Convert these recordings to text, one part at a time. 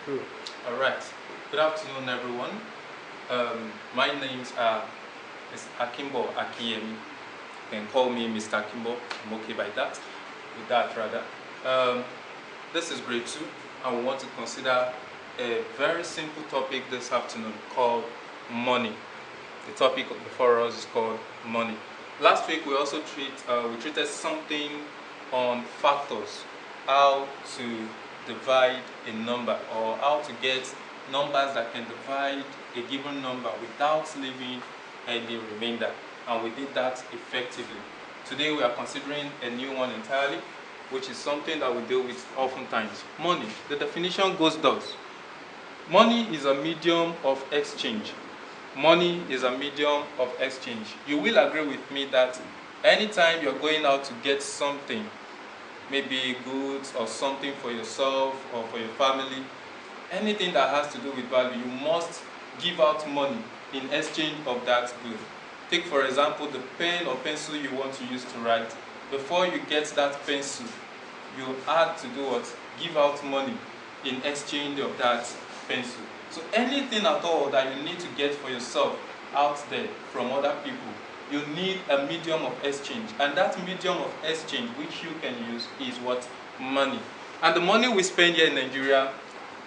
True. All right. Good afternoon, everyone. My names are Mr. Akimbo Akiyemi. You can call me Mr. Akimbo. I'm okay by that. With that, rather. This is grade 2, and we want to consider a very simple topic this afternoon called money. The topic before us is called money. Last week we also treated something on factors, how to divide a number or how to get numbers that can divide a given number without leaving any remainder, and we did that effectively. Today we are considering a new one entirely, which is something that we deal with oftentimes. Money. The definition goes thus. Money is a medium of exchange. Money is a medium of exchange. You will agree with me that anytime you're going out to get something, maybe goods or something for yourself or for your family, anything that has to do with value, you must give out money in exchange of that good. Take for example the pen or pencil you want to use to write. Before you get that pencil, you had to do what? Give out money in exchange of that pencil. So anything at all that you need to get for yourself out there from other people, you need a medium of exchange. And that medium of exchange which you can use is what? Money. And the money we spend here in Nigeria,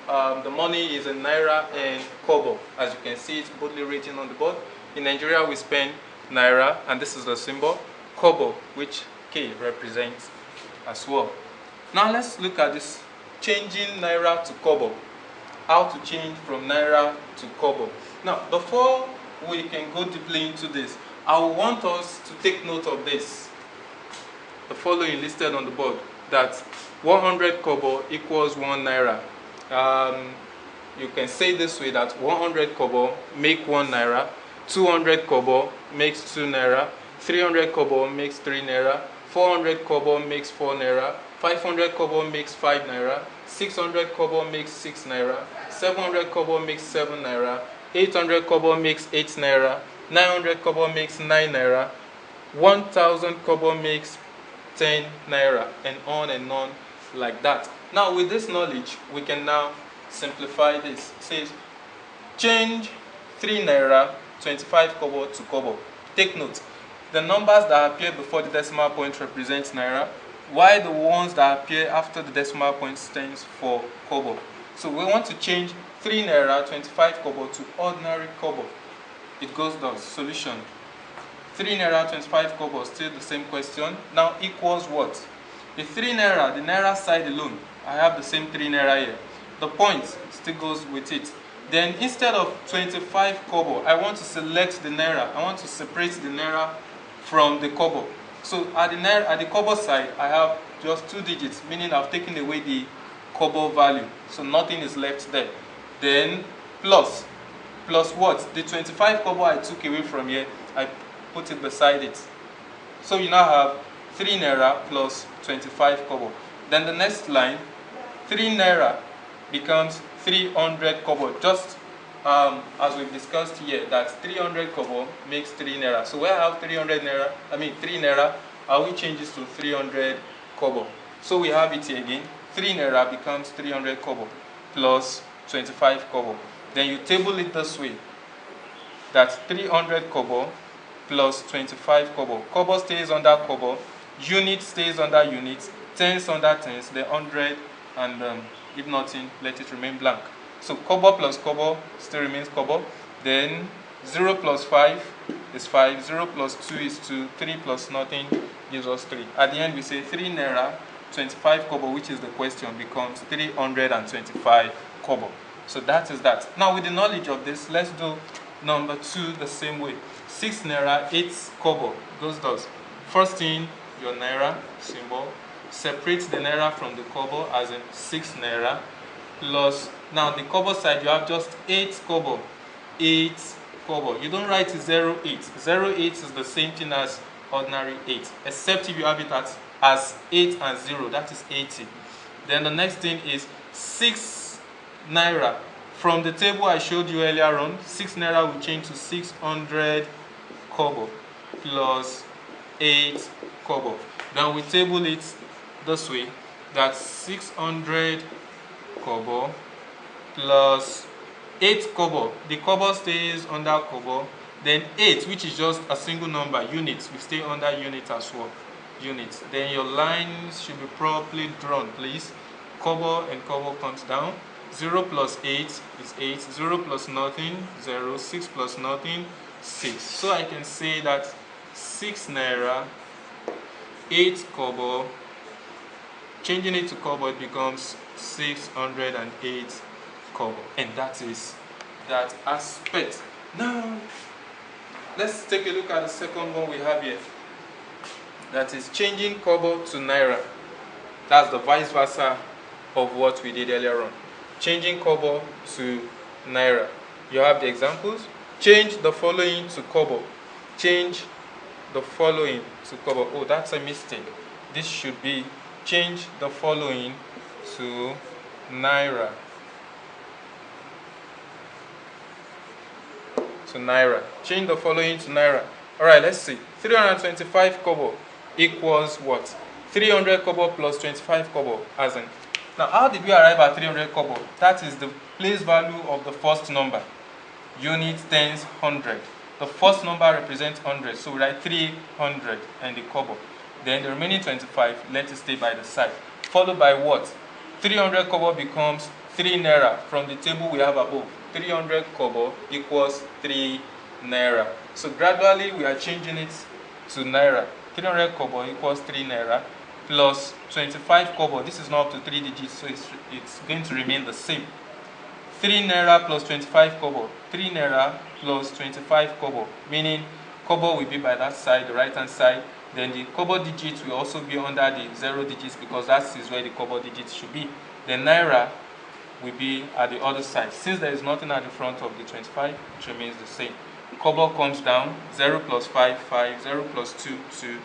the money is in Naira and COBOL. As you can see, it's boldly written on the board. In Nigeria, we spend Naira, and this is the symbol, COBOL, which K represents as well. Now let's look at this, changing Naira to COBOL. How to change from Naira to COBOL. Now, before we can go deeply into this, I want us to take note of this. The following listed on the board, that 100 COBOL equals 1 Naira. You can say this way, that 100 COBOL make 1 Naira, 200 COBOL makes 2 Naira, 300 COBOL makes 3 Naira, 400 COBOL makes 4 Naira, 500 COBOL makes 5 Naira, 600 COBOL makes 6 Naira, 700 COBOL makes 7 Naira, 800 COBOL makes 8 Naira, 900 COBOL makes 9 Naira, 1000 COBOL makes 10 Naira, and on like that. Now with this knowledge, we can now simplify this. It says, change 3 Naira 25 COBOL to COBOL. Take note, the numbers that appear before the decimal point represent Naira, while the ones that appear after the decimal point stands for COBOL. So we want to change 3 Naira 25 COBOL to ordinary COBOL. It goes thus. Solution. 3 Naira 25 COBOL, still the same question. Now equals what? The 3 Naira, the Naira side alone, I have the same 3 Naira here. The point still goes with it. Then instead of 25 COBOL, I want to select the Naira. I want to separate the Naira from the COBOL. So at the COBOL side, I have just 2 digits, meaning I've taken away the COBOL value. So nothing is left there. Then plus what? The 25 COBOL I took away from here, I put it beside it. So you now have 3 Naira plus 25 COBOL. Then the next line, 3 Naira becomes 300 COBOL. Just as we've discussed here, that 300 COBOL makes 3 Naira. So where I have 3 Naira, I will change this to 300 COBOL. So we have it here again. 3 Naira becomes 300 COBOL plus 25 COBOL. Then you table it this way, that 300 COBOL plus 25 COBOL. COBOL stays under COBOL, unit stays under unit, tens under tens, the 100, and if nothing, let it remain blank. So COBOL plus COBOL still remains COBOL. Then 0 plus 5 is 5, 0 plus 2 is 2, 3 plus nothing gives us 3. At the end we say 3 Naira 25 COBOL, which is the question, becomes 325 COBOL. So that is that. Now with the knowledge of this, let's do number 2 the same way. 6 Naira 8 COBOL goes thus. First thing, your Naira symbol, separate the Naira from the COBOL, as in 6 Naira, plus, now the COBOL side you have just 8 COBOL. 8 COBOL. You don't write 08. 08 is the same thing as ordinary 8, except if you have it as 8 and 0, that is 80. Then the next thing is 6 Naira. From the table I showed you earlier on, 6 Naira will change to 600 COBOL plus 8 COBOL. Then we table it this way, that 600 COBOL plus 8 COBOL. The COBOL stays under COBOL. Then 8, which is just a single number, units, will stay under unit as well. Units. Then your lines should be properly drawn, please. COBOL and COBOL comes down. 0 plus 8 is 8. 0 plus nothing, 0. 6 plus nothing, 6. So I can say that 6 naira, 8 COBOL. Changing it to COBOL, it becomes 608 COBOL. And that is that aspect. Now, let's take a look at the second one we have here. That is changing COBOL to naira. That's the vice versa of what we did earlier on. Changing COBOL to naira. You have the examples. Change the following to COBOL. Change the following to COBOL. Oh, that's a mistake. This should be change the following to naira. To naira. Change the following to naira. All right, let's see. 325 COBOL equals what? 300 COBOL plus 25 COBOL, as in. Now, how did we arrive at 300 COBOL? That is the place value of the first number. Unit, tens, 100. The first number represents 100, so we write 300 and the COBOL. Then the remaining 25, let it stay by the side. Followed by what? 300 COBOL becomes 3 naira from the table we have above. 300 COBOL equals 3 naira. So gradually we are changing it to naira. 300 COBOL equals 3 naira plus 25 COBOL. This is not up to 3 digits, so it's going to remain the same. 3 naira plus 25 COBOL. 3 naira plus 25 COBOL, meaning COBOL will be by that side, the right hand side. Then the COBOL digits will also be under the 0 digits because that is where the COBOL digits should be. The naira will be at the other side. Since there is nothing at the front of the 25, it remains the same. COBOL comes down, 0 plus 5, 5, 0 plus 2, 2.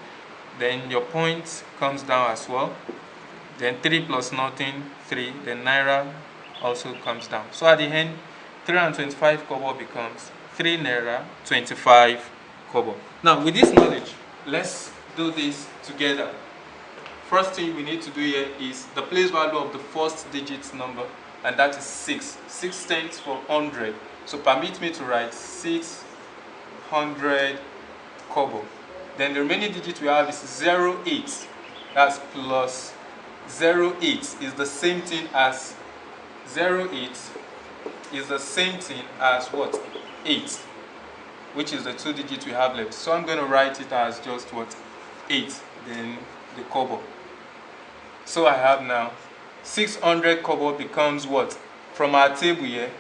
Then your point comes down as well. Then 3 plus nothing, 3. Then naira also comes down. So at the end, 325 COBOL becomes 3 naira, 25 COBOL. Now with this knowledge, let's do this together. First thing we need to do here is the place value of the first digit number, and that is 6. 6 stands for 100. So permit me to write 600 COBOL. Then the remaining digit we have is 08. That's plus 08 is the same thing as 08 is the same thing as what? 8, which is the 2 digits we have left. So I'm going to write it as just what? 8, then the COBOL. So I have now 600 COBOL becomes what? From our table here,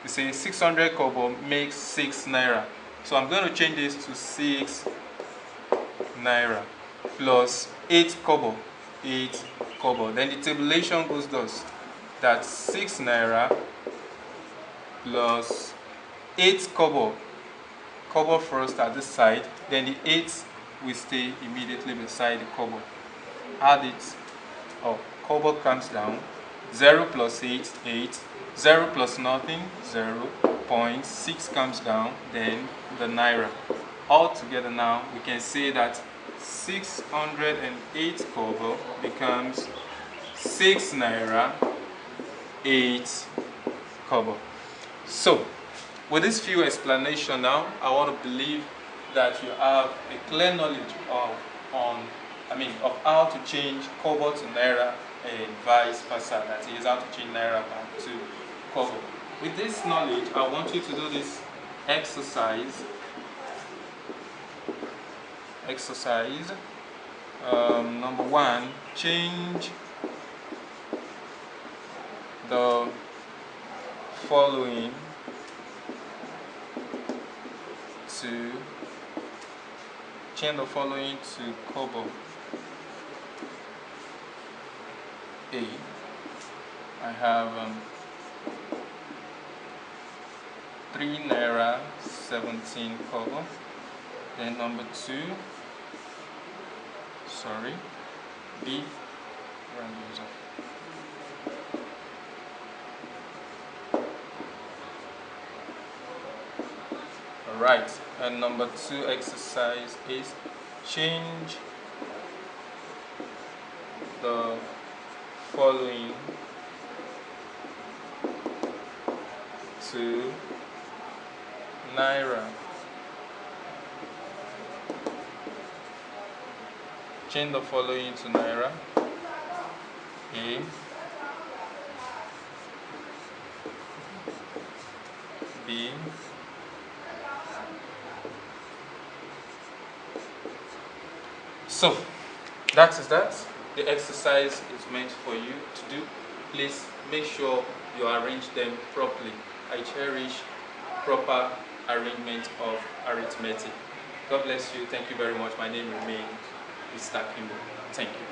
we say 600 COBOL makes 6 naira. So I'm going to change this to 6 naira plus 8 COBOL. 8 COBOL. Then the tabulation goes thus. That's 6 naira plus 8 COBOL. COBOL first at this side, then the 8 will stay immediately beside the COBOL. Add it up. COBOL comes down. 0 plus 8, 8. 0 plus nothing, 0. 0.6 comes down, then the naira. All together now, we can say that 608 COBOL becomes 6 naira, 8 COBOL. So, with this few explanation now, I want to believe that you have a clear knowledge of how to change COBOL to naira and vice versa. That is how to change naira back to COBOL. With this knowledge, I want you to do this exercise. Number 1, change the following to COBOL. A. I have 3 naira 17 COBOL. Then number 2. B. Alright, and number 2 exercise is change the following to Naira. Change the following to Naira. A, B, so that is that. The exercise is meant for you to do. Please make sure you arrange them properly. I cherish proper arrangement of arithmetic. God bless you. Thank you very much. My name remains Mr. Kimball. Thank you.